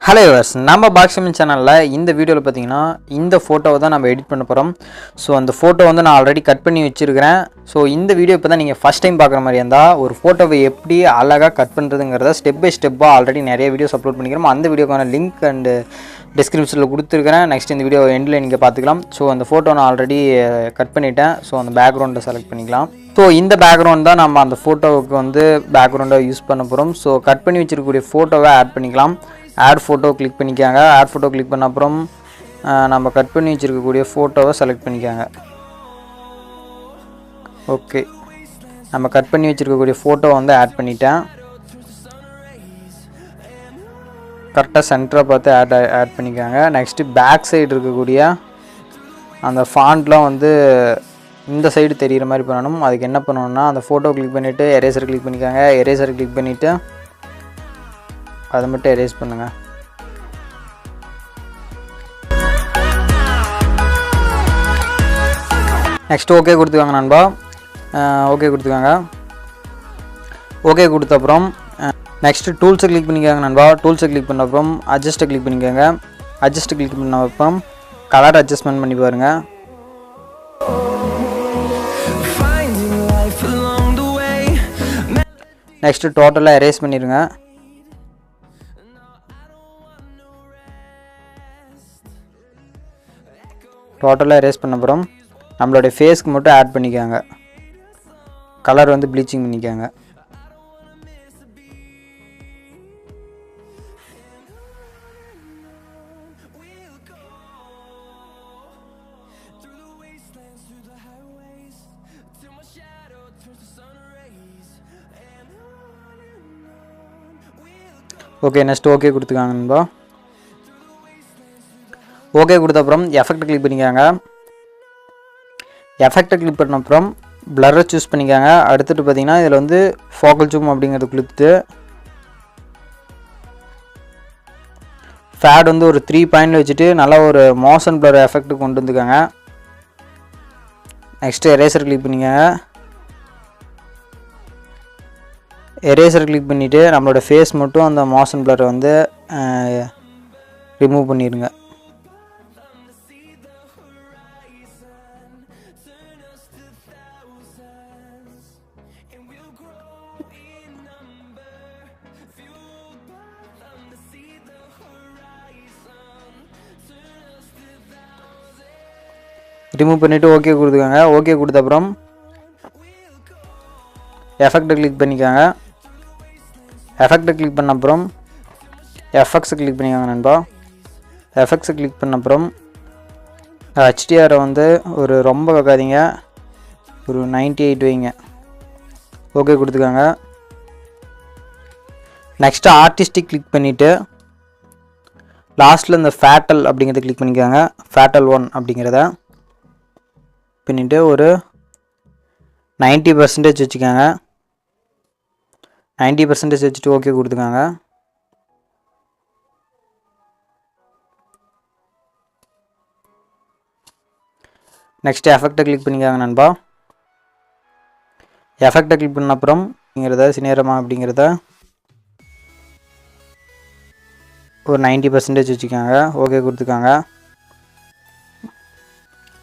Hello viewers, நம்ம பாக்ஸிமின் சேனலில் இந்த வீடியோவில் பார்த்தீங்கன்னா இந்த ஃபோட்டோவை தான் நம்ம எடிட் பண்ண போகிறோம். ஸோ அந்த ஃபோட்டோ வந்து நான் ஆல்ரெடி கட் பண்ணி வச்சுருக்கிறேன். ஸோ இந்த வீடியோ இப்போ தான் நீங்கள் ஃபஸ்ட் டைம் பார்க்குற மாதிரி இருந்தால் ஒரு ஃபோட்டோவை எப்படி அழகாக கட் பண்ணுறதுங்கிறத ஸ்டெப் பை ஸ்டெப்பாக ஆல்ரெடி நிறைய வீடியோஸ் அப்லோட் பண்ணிக்கிறோம். அந்த வீடியோக்கான லிங்க் அண்டு டிஸ்கிரிப்ஷனில் கொடுத்துருக்கிறேன். நெக்ஸ்ட் இந்த வீடியோ எண்டில் நீங்கள் பார்த்துக்கலாம். ஸோ அந்த ஃபோட்டோ நான் ஆல்ரெடி கட் பண்ணிட்டேன். ஸோ அந்த பேக்ரவுண்டை செலக்ட் பண்ணிக்கலாம். ஸோ இந்த பேக்ரவுண்ட் தான் நம்ம அந்த ஃபோட்டோவுக்கு வந்து பேக்ரவுண்டாக யூஸ் பண்ண போகிறோம். ஸோ கட் பண்ணி வச்சுருக்கக்கூடிய ஃபோட்டோவை ஆட் பண்ணிக்கலாம். ஆட் ஃபோட்டோ கிளிக் பண்ணிக்காங்க. ஆட் ஃபோட்டோ கிளிக் பண்ண அப்புறம் நம்ம கட் பண்ணி வச்சுருக்கக்கூடிய ஃபோட்டோவை செலக்ட் பண்ணிக்காங்க. ஓகே, நம்ம கட் பண்ணி வச்சுருக்கக்கூடிய ஃபோட்டோ வந்து ஆட் பண்ணிட்டேன். கரெக்டாக சென்டரை பார்த்து ஆட் பண்ணிக்காங்க. நெக்ஸ்ட்டு பேக் சைடு இருக்கக்கூடிய அந்த ஃபாண்ட்லாம் வந்து இந்த சைடு தெரிகிற மாதிரி பண்ணணும். அதுக்கு என்ன பண்ணணும்னா அந்த ஃபோட்டோ கிளிக் பண்ணிவிட்டு எரேசர் கிளிக் பண்ணிக்காங்க. எரேசர் கிளிக் பண்ணிவிட்டு அதை மட்டும் எரேஸ் பண்ணுங்கள். நெக்ஸ்ட் ஓகே கொடுத்துக்காங்க நண்பா. ஓகே கொடுத்துக்காங்க. ஓகே கொடுத்த அப்புறம் நெக்ஸ்ட்டு டூல்ஸை கிளிக் பண்ணிக்காங்க நண்பா. டூல்ஸை கிளிக் பண்ண அப்புறம் அட்ஜஸ்ட்டை கிளிக் பண்ணிக்காங்க. அட்ஜஸ்ட்டை கிளிக் பண்ண அப்புறம் கலர் அட்ஜஸ்ட்மெண்ட் பண்ணி பாருங்கள். நெக்ஸ்ட்டு டோட்டலாக எரேஸ் பண்ணிடுங்க. டோட்டலாக எரேஸ் பண்ண அப்புறம் நம்மளுடைய ஃபேஸ்க்கு மட்டும் ஆட் பண்ணிக்காங்க. கலர் வந்து ப்ளீச்சிங் பண்ணிக்காங்க. ஓகே, நெக்ஸ்ட் ஓகே கொடுத்துக்காங்க நண்பா. ஓகே கொடுத்த அப்புறம் எஃபெக்ட் கிளிக் பண்ணிக்காங்க. எஃபெக்டை கிளிக் பண்ண அப்புறம் பிளரை சூஸ் பண்ணிக்காங்க. அடுத்துட்டு பார்த்தீங்கன்னா இதில் வந்து ஃபோக்கல் ஜூம் அப்படிங்கிறது கொடுத்துட்டு ஃபேட் வந்து ஒரு 3 பாயிண்டில் வச்சுட்டு நல்லா ஒரு மோஷன் பிளர் எஃபெக்ட் கொண்டு வந்துக்காங்க. நெக்ஸ்ட்டு எரேசர் கிளிக் பண்ணிக்காங்க. எரேசர் கிளிக் பண்ணிவிட்டு நம்மளோட ஃபேஸ் மட்டும் அந்த மோஷன் பிளரை வந்து ரிமூவ் பண்ணிடுங்க. ரிமூவ் பண்ணிவிட்டு ஓகே கொடுத்துக்காங்க. ஓகே கொடுத்த அப்புறம் எஃபெக்டை கிளிக் பண்ணிக்காங்க. எஃபெக்டை கிளிக் பண்ண அப்புறம் எஃபெக்ட்ஸை கிளிக் பண்ணிக்காங்க நண்பா. எஃபெக்ட்ஸை கிளிக் பண்ண அப்புறம் ஹெச்டிஆரை வந்து ஒரு ரொம்ப வைக்காதீங்க, ஒரு 98 வைங்க. ஓகே கொடுத்துக்காங்க. நெக்ஸ்ட்டு ஆர்டிஸ்டிக் கிளிக் பண்ணிவிட்டு லாஸ்ட்டில் இந்த ஃபேட்டல் அப்படிங்கிறத கிளிக் பண்ணிக்காங்க. ஃபேட்டல் 1 அப்படிங்கிறத பண்ணிவிட்டு ஒரு 90% வச்சுக்காங்க. 90% வச்சுட்டு ஓகே கொடுத்துக்காங்க. நெக்ஸ்ட்டு எஃபெக்டை கிளிக் பண்ணிக்காங்க நண்பா. எஃபெக்டை கிளிக் பண்ண அப்புறம் அப்படிங்கிறத சினேரமா அப்படிங்கிறத ஒரு 90% வச்சுக்காங்க. ஓகே கொடுத்துக்காங்க.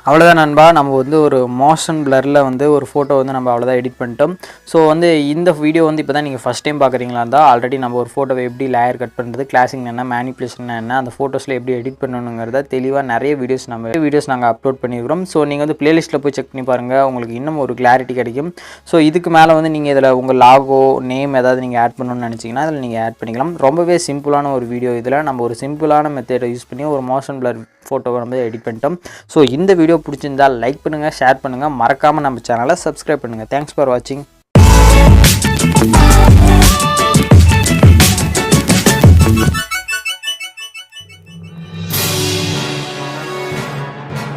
அவ்வளோதான் நண்பா, நம்ம வந்து ஒரு மோஷன் பிளரில் வந்து ஒரு ஃபோட்டோ வந்து நம்ம அவ்வளோதான் எடிட் பண்ணிட்டோம். ஸோ வந்து இந்த வீடியோ வந்து இப்போ தான் நீங்கள் ஃபஸ்ட் டைம் பார்க்குறீங்களா இருந்தால் ஆல்ரெடி நம்ம ஒரு ஃபோட்டோவை எப்படி லேயர் கட் பண்ணுறது, கிளாசிங் என்ன, மேனிப்புலேஷன் என்ன, அந்த ஃபோட்டோஸில் எப்படி எடிட் பண்ணணுங்கிறத தெளிவாக நிறைய வீடியோஸ் நாங்கள் அப்லோட் பண்ணியிருக்கிறோம். ஸோ நீங்கள் வந்து பிளேலிஸ்ட்டில் போய் செக் பண்ணி பாருங்கள், உங்களுக்கு இன்னும் ஒரு கிளாரிட்டி கிடைக்கும். ஸோ இதுக்கு மேலே வந்து நீங்கள் இதில் உங்கள் லாகோ நேம் ஏதாவது நீங்கள் ஆட் பண்ணணும்னு நினச்சிங்கன்னா அதில் நீங்கள் ஆட் பண்ணிக்கலாம். ரொம்பவே சிம்பிளான ஒரு வீடியோ. இதில் நம்ம ஒரு சிம்பிளான மெத்தடை யூஸ் பண்ணி ஒரு மோஷன் பிளர் ஃபோட்டோவை நம்ம எடிட் பண்ணிட்டோம். ஸோ இந்த வீடியோ பிடிச்சிருந்தால் லைக் பண்ணுங்கள், ஷேர் பண்ணுங்கள், மறக்காமல் நம்ம சேனலை சப்ஸ்கிரைப் பண்ணுங்கள். தேங்க்ஸ் ஃபார் வாட்சிங்.